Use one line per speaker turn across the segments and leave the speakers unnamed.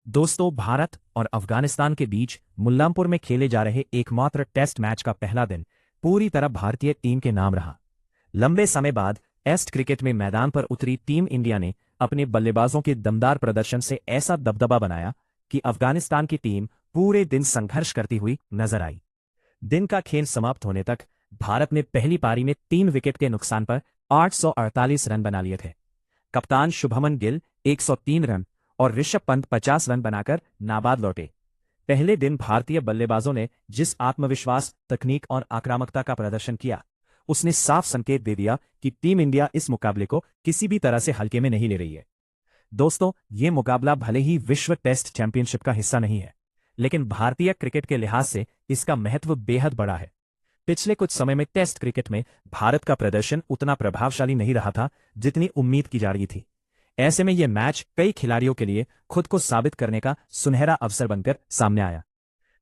दोस्तों, भारत और अफगानिस्तान के बीच मुल्लांपुर में खेले जा रहे एकमात्र टेस्ट मैच का पहला दिन पूरी तरह भारतीय टीम के नाम रहा। लंबे समय बाद टेस्ट क्रिकेट में मैदान पर उतरी टीम इंडिया ने अपने बल्लेबाजों के दमदार प्रदर्शन से ऐसा दबदबा बनाया कि अफगानिस्तान की टीम पूरे दिन संघर्ष करती हुई नजर आई। दिन का खेल समाप्त होने तक भारत ने पहली पारी में 3 विकेट के नुकसान पर 848 रन बना लिए थे। कप्तान शुभमन गिल 103 रन और ऋषभ पंत 50 रन बनाकर नाबाद लौटे। पहले दिन भारतीय बल्लेबाजों ने जिस आत्मविश्वास, तकनीक और आक्रामकता का प्रदर्शन किया, उसने साफ संकेत दे दिया कि टीम इंडिया इस मुकाबले को किसी भी तरह से हल्के में नहीं ले रही है। दोस्तों, ये मुकाबला भले ही विश्व टेस्ट चैंपियनशिप का हिस्सा नहीं है, लेकिन भारतीय क्रिकेट के लिहाज से इसका महत्व बेहद बड़ा है। पिछले कुछ समय में टेस्ट क्रिकेट में भारत का प्रदर्शन उतना प्रभावशाली नहीं रहा था जितनी उम्मीद की जा रही थी। ऐसे में यह मैच कई खिलाड़ियों के लिए खुद को साबित करने का सुनहरा अवसर बनकर सामने आया।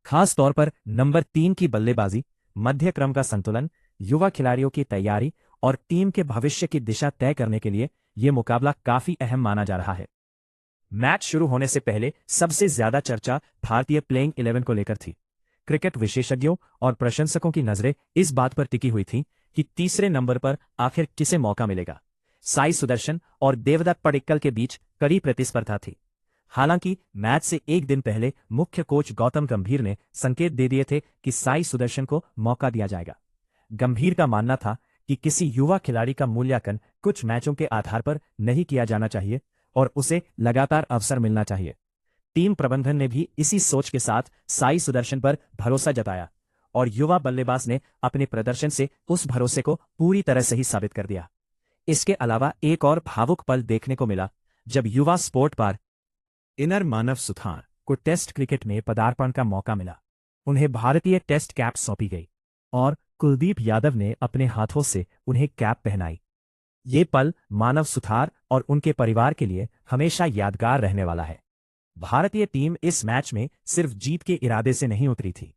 खास तौर पर नंबर 3 की बल्लेबाजी, मध्य क्रम का संतुलन, युवा खिलाड़ियों की तैयारी और टीम के भविष्य की दिशा तय करने के लिए यह मुकाबला काफी अहम माना जा रहा है। मैच शुरू होने से पहले सबसे ज्यादा चर्चा भारतीय प्लेइंग 11 को लेकर थी। क्रिकेट विशेषज्ञों और प्रशंसकों की नजरें इस बात पर टिकी हुई थीं कि तीसरे नंबर पर आखिर किसे मौका मिलेगा। साई सुदर्शन और देवदत्त पडिक्कल के बीच कड़ी प्रतिस्पर्धा थी। हालांकि मैच से एक दिन पहले मुख्य कोच गौतम गंभीर ने संकेत दे दिए थे कि साई सुदर्शन को मौका दिया जाएगा। गंभीर का मानना था कि किसी युवा खिलाड़ी का मूल्यांकन कुछ मैचों के आधार पर नहीं किया जाना चाहिए और उसे लगातार अवसर मिलना चाहिए। टीम प्रबंधन ने भी इसी सोच के साथ साई सुदर्शन पर भरोसा जताया और युवा बल्लेबाज ने अपने प्रदर्शन से उस भरोसे को पूरी तरह से ही साबित कर दिया। इसके अलावा एक और भावुक पल देखने को मिला जब युवा स्पोर्ट पर इनर मानव सुथार को टेस्ट क्रिकेट में पदार्पण का मौका मिला। उन्हें भारतीय टेस्ट कैप सौंपी गई और कुलदीप यादव ने अपने हाथों से उन्हें कैप पहनाई। ये पल मानव सुथार और उनके परिवार के लिए हमेशा यादगार रहने वाला है। भारतीय टीम इस मैच में सिर्फ जीत के इरादे से नहीं उतरी थी,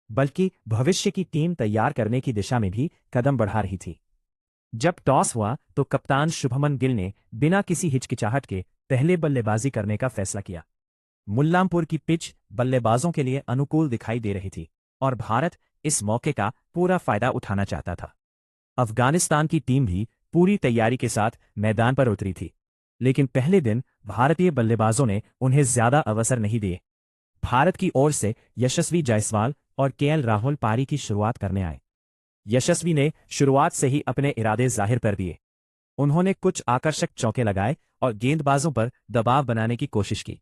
बल्कि भविष्य की टीम तैयार करने की दिशा में भी कदम बढ़ा रही थी। जब टॉस हुआ तो कप्तान शुभमन गिल ने बिना किसी हिचकिचाहट के पहले बल्लेबाजी करने का फैसला किया। मुल्लांपुर की पिच बल्लेबाजों के लिए अनुकूल दिखाई दे रही थी और भारत इस मौके का पूरा फायदा उठाना चाहता था। अफगानिस्तान की टीम भी पूरी तैयारी के साथ मैदान पर उतरी थी, लेकिन पहले दिन भारतीय बल्लेबाजों ने उन्हें ज्यादा अवसर नहीं दिए। भारत की ओर से यशस्वी जायसवाल और केएल राहुल पारी की शुरुआत करने आए। यशस्वी ने शुरुआत से ही अपने इरादे जाहिर कर दिए। उन्होंने कुछ आकर्षक चौके लगाए और गेंदबाजों पर दबाव बनाने की कोशिश की।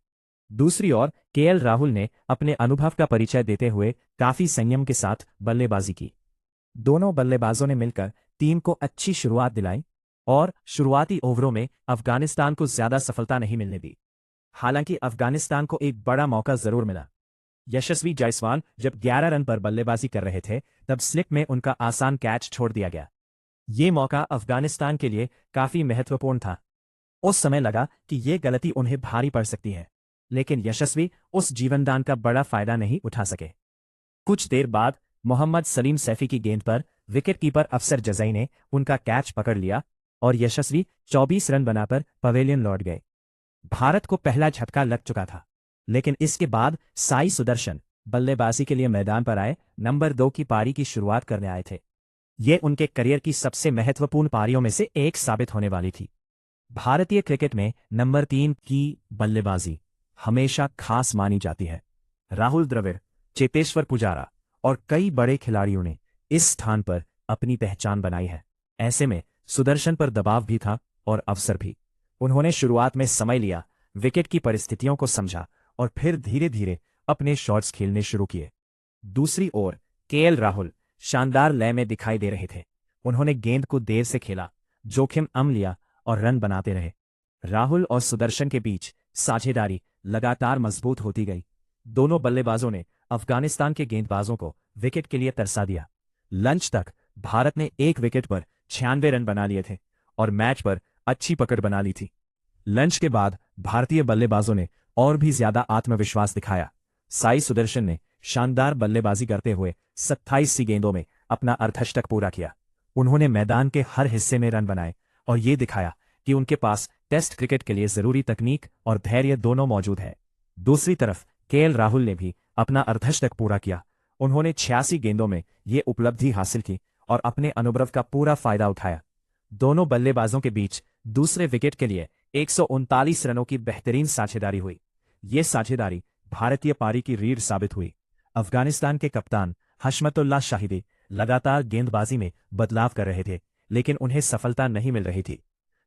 दूसरी ओर केएल राहुल ने अपने अनुभव का परिचय देते हुए काफी संयम के साथ बल्लेबाजी की। दोनों बल्लेबाजों ने मिलकर टीम को अच्छी शुरुआत दिलाई और शुरुआती ओवरों में अफगानिस्तान को ज्यादा सफलता नहीं मिलने दी। हालांकि अफगानिस्तान को एक बड़ा मौका जरूर मिला। यशस्वी जायसवाल जब 11 रन पर बल्लेबाजी कर रहे थे, तब स्लिप में उनका आसान कैच छोड़ दिया गया। ये मौका अफगानिस्तान के लिए काफी महत्वपूर्ण था। उस समय लगा कि ये गलती उन्हें भारी पड़ सकती है, लेकिन यशस्वी उस जीवनदान का बड़ा फायदा नहीं उठा सके। कुछ देर बाद मोहम्मद सलीम सैफी की गेंद पर विकेटकीपर अफसर जजई ने उनका कैच पकड़ लिया और यशस्वी 24 रन बनाकर पवेलियन लौट गए। भारत को पहला झटका लग चुका था, लेकिन इसके बाद साई सुदर्शन बल्लेबाजी के लिए मैदान पर आए। नंबर 2 की पारी की शुरुआत करने आए थे। ये उनके करियर की सबसे महत्वपूर्ण पारियों में से एक साबित होने वाली थी। भारतीय क्रिकेट में नंबर 3 की बल्लेबाजी हमेशा खास मानी जाती है। राहुल द्रविड़, चेतेश्वर पुजारा और कई बड़े खिलाड़ियों ने इस स्थान पर अपनी पहचान बनाई है। ऐसे में सुदर्शन पर दबाव भी था और अवसर भी। उन्होंने शुरुआत में समय लिया, विकेट की परिस्थितियों को समझा और फिर धीरे धीरे अपने शॉट्स खेलने शुरू किए। दूसरी ओर केएल राहुल शानदार लय में दिखाई दे रहे थे। उन्होंने गेंद को देर से खेला, जोखिम लिया और रन बनाते रहे। राहुल और सुदर्शन के बीच साझेदारी लगातार मजबूत होती गई। दोनों बल्लेबाजों ने अफगानिस्तान के गेंदबाजों को विकेट के लिए तरसा दिया। लंच तक भारत ने 1 विकेट पर 96 रन बना लिए थे और मैच पर अच्छी पकड़ बना ली थी। लंच के बाद भारतीय बल्लेबाजों ने और भी ज्यादा आत्मविश्वास दिखाया। साई सुदर्शन ने शानदार बल्लेबाजी करते हुए 27 सी गेंदों में अपना अर्धशतक पूरा किया। उन्होंने मैदान के हर हिस्से में रन बनाए और ये दिखाया कि उनके पास टेस्ट क्रिकेट के लिए जरूरी तकनीक और धैर्य दोनों मौजूद है। दूसरी तरफ केएल राहुल ने भी अपना अर्धशतक पूरा किया। उन्होंने 86 गेंदों में ये उपलब्धि हासिल की और अपने अनुभव का पूरा फायदा उठाया। दोनों बल्लेबाजों के बीच दूसरे विकेट के लिए 139 रनों की बेहतरीन साझेदारी हुई। ये साझेदारी भारतीय पारी की रीढ़ साबित हुई। अफगानिस्तान के कप्तान हशमतुल्लाह शाहिदी लगातार गेंदबाजी में बदलाव कर रहे थे, लेकिन उन्हें सफलता नहीं मिल रही थी।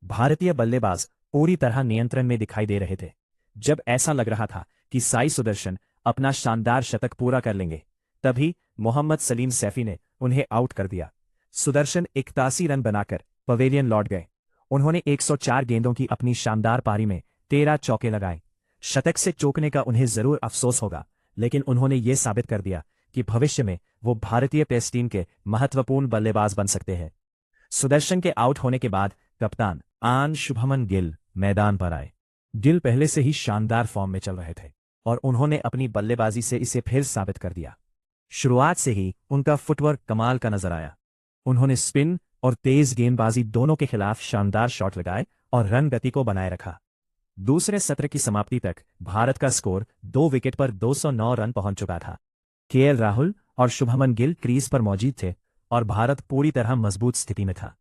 भारतीय बल्लेबाज पूरी तरह नियंत्रण में दिखाई दे रहे थे। जब ऐसा लग रहा था कि साई सुदर्शन अपना शानदार शतक पूरा कर लेंगे, तभी मोहम्मद सलीम सैफी ने उन्हें आउट कर दिया। सुदर्शन 81 रन बनाकर पवेलियन लौट गए। उन्होंने 104 गेंदों की अपनी शानदार पारी में 13 चौके लगाए। शतक से चूकने का उन्हें जरूर अफसोस होगा, लेकिन उन्होंने ये साबित कर दिया कि भविष्य में वो भारतीय टेस्ट टीम के महत्वपूर्ण बल्लेबाज बन सकते हैं। सुदर्शन के आउट होने के बाद कप्तान शुभमन गिल मैदान पर आए। गिल पहले से ही शानदार फॉर्म में चल रहे थे और उन्होंने अपनी बल्लेबाजी से इसे फिर साबित कर दिया। शुरुआत से ही उनका फुटवर्क कमाल का नजर आया। उन्होंने स्पिन और तेज गेंदबाजी दोनों के खिलाफ शानदार शॉट लगाए और रन गति को बनाए रखा। दूसरे सत्र की समाप्ति तक भारत का स्कोर 2 विकेट पर 209 रन पहुंच चुका था। केएल राहुल और शुभमन गिल क्रीज पर मौजूद थे और भारत पूरी तरह मजबूत स्थिति में था।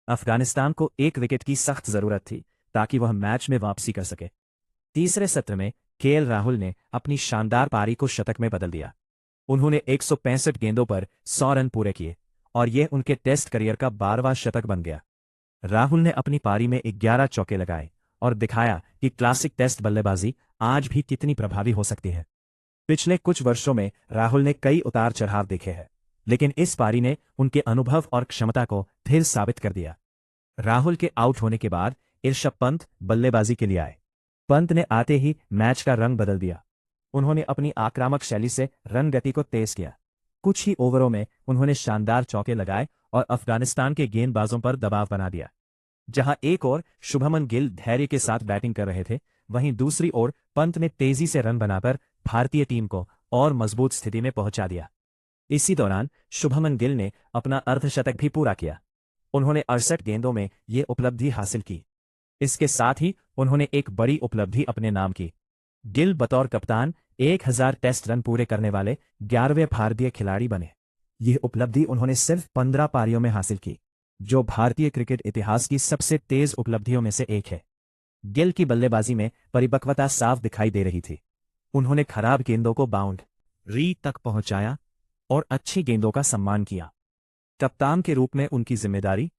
अफगानिस्तान को 1 विकेट की सख्त जरूरत थी ताकि वह मैच में वापसी कर सके। तीसरे सत्र में केएल राहुल ने अपनी शानदार पारी को शतक में बदल दिया। उन्होंने 165 गेंदों पर 100 रन पूरे किए और यह उनके टेस्ट करियर का 12वां शतक बन गया। राहुल ने अपनी पारी में 11 चौके लगाए और दिखाया कि क्लासिक टेस्ट बल्लेबाजी आज भी कितनी प्रभावी हो सकती है। पिछले कुछ वर्षों में राहुल ने कई उतार चढ़ाव देखे हैं, लेकिन इस पारी ने उनके अनुभव और क्षमता को फिर साबित कर दिया। राहुल के आउट होने के बाद ऋषभ पंत बल्लेबाजी के लिए आए। पंत ने आते ही मैच का रंग बदल दिया। उन्होंने अपनी आक्रामक शैली से रन गति को तेज किया। कुछ ही ओवरों में उन्होंने शानदार चौके लगाए और अफगानिस्तान के गेंदबाजों पर दबाव बना दिया। जहां एक ओर शुभमन गिल धैर्य के साथ बैटिंग कर रहे थे, वहीं दूसरी ओर पंत ने तेजी से रन बनाकर भारतीय टीम को और मजबूत स्थिति में पहुंचा दिया। इसी दौरान शुभमन गिल ने अपना अर्धशतक भी पूरा किया। उन्होंने 68 गेंदों में ये उपलब्धि हासिल की। इसके साथ ही उन्होंने एक बड़ी उपलब्धि अपने नाम की। गिल बतौर कप्तान 1000 टेस्ट रन पूरे करने वाले 11वें भारतीय खिलाड़ी बने। यह उपलब्धि उन्होंने सिर्फ 15 पारियों में हासिल की, जो भारतीय क्रिकेट इतिहास की सबसे तेज उपलब्धियों में से एक है। गिल की बल्लेबाजी में परिपक्वता साफ दिखाई दे रही थी। उन्होंने खराब गेंदों को बाउंड्री तक पहुंचाया और अच्छी गेंदों का सम्मान किया। कप्तान के रूप में उनकी जिम्मेदारी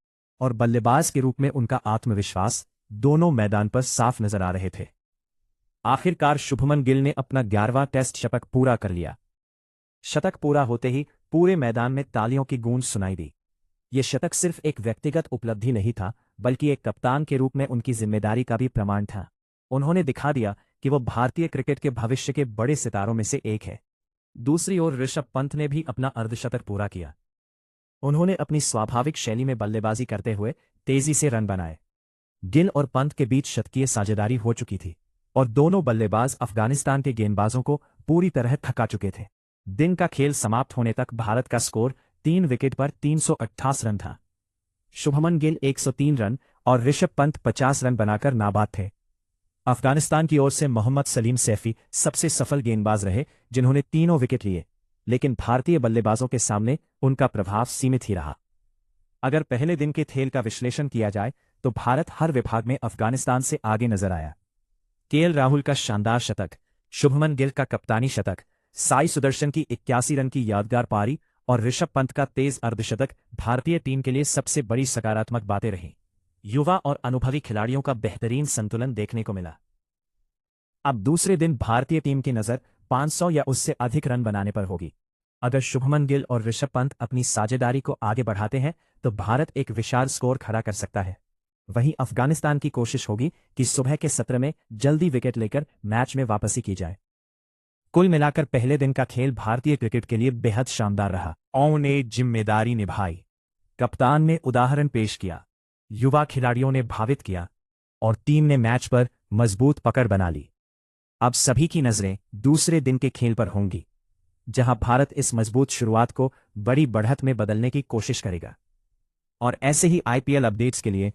और बल्लेबाज के रूप में उनका आत्मविश्वास दोनों मैदान पर साफ नजर आ रहे थे। आखिरकार शुभमन गिल ने अपना 11वां टेस्ट शतक पूरा कर लिया। शतक पूरा होते ही पूरे मैदान में तालियों की गूंज सुनाई दी। यह शतक सिर्फ एक व्यक्तिगत उपलब्धि नहीं था, बल्कि एक कप्तान के रूप में उनकी जिम्मेदारी का भी प्रमाण था। उन्होंने दिखा दिया कि वो भारतीय क्रिकेट के भविष्य के बड़े सितारों में से एक है। दूसरी ओर ऋषभ पंत ने भी अपना अर्धशतक पूरा किया। उन्होंने अपनी स्वाभाविक शैली में बल्लेबाजी करते हुए तेजी से रन बनाए। गिल और पंत के बीच शतकीय साझेदारी हो चुकी थी और दोनों बल्लेबाज अफगानिस्तान के गेंदबाजों को पूरी तरह थका चुके थे। दिन का खेल समाप्त होने तक भारत का स्कोर 3 विकेट पर 328 रन था। शुभमन गिल 103 रन और ऋषभ पंत 50 रन बनाकर नाबाद थे। अफगानिस्तान की ओर से मोहम्मद सलीम सैफी सबसे सफल गेंदबाज रहे, जिन्होंने तीनों विकेट लिए, लेकिन भारतीय बल्लेबाजों के सामने उनका प्रभाव सीमित ही रहा। अगर पहले दिन के खेल का विश्लेषण किया जाए तो भारत हर विभाग में अफगानिस्तान से आगे नजर आया। केएल राहुल का शानदार शतक, शुभमन गिल का कप्तानी शतक, साई सुदर्शन की 81 रन की यादगार पारी और ऋषभ पंत का तेज अर्धशतक भारतीय टीम के लिए सबसे बड़ी सकारात्मक बातें रहीं। युवा और अनुभवी खिलाड़ियों का बेहतरीन संतुलन देखने को मिला। अब दूसरे दिन भारतीय टीम की नजर 500 या उससे अधिक रन बनाने पर होगी। अगर शुभमन गिल और ऋषभ पंत अपनी साझेदारी को आगे बढ़ाते हैं तो भारत एक विशाल स्कोर खड़ा कर सकता है। वहीं अफगानिस्तान की कोशिश होगी कि सुबह के सत्र में जल्दी विकेट लेकर मैच में वापसी की जाए। कुल मिलाकर पहले दिन का खेल भारतीय क्रिकेट के लिए बेहद शानदार रहा। ने जिम्मेदारी निभाई, कप्तान ने उदाहरण पेश किया, युवा खिलाड़ियों ने भावित किया और टीम ने मैच पर मजबूत पकड़ बना ली। अब सभी की नजरें दूसरे दिन के खेल पर होंगी, जहां भारत इस मजबूत शुरुआत को बड़ी बढ़त में बदलने की कोशिश करेगा। और ऐसे ही आईपीएल अपडेट्स के लिए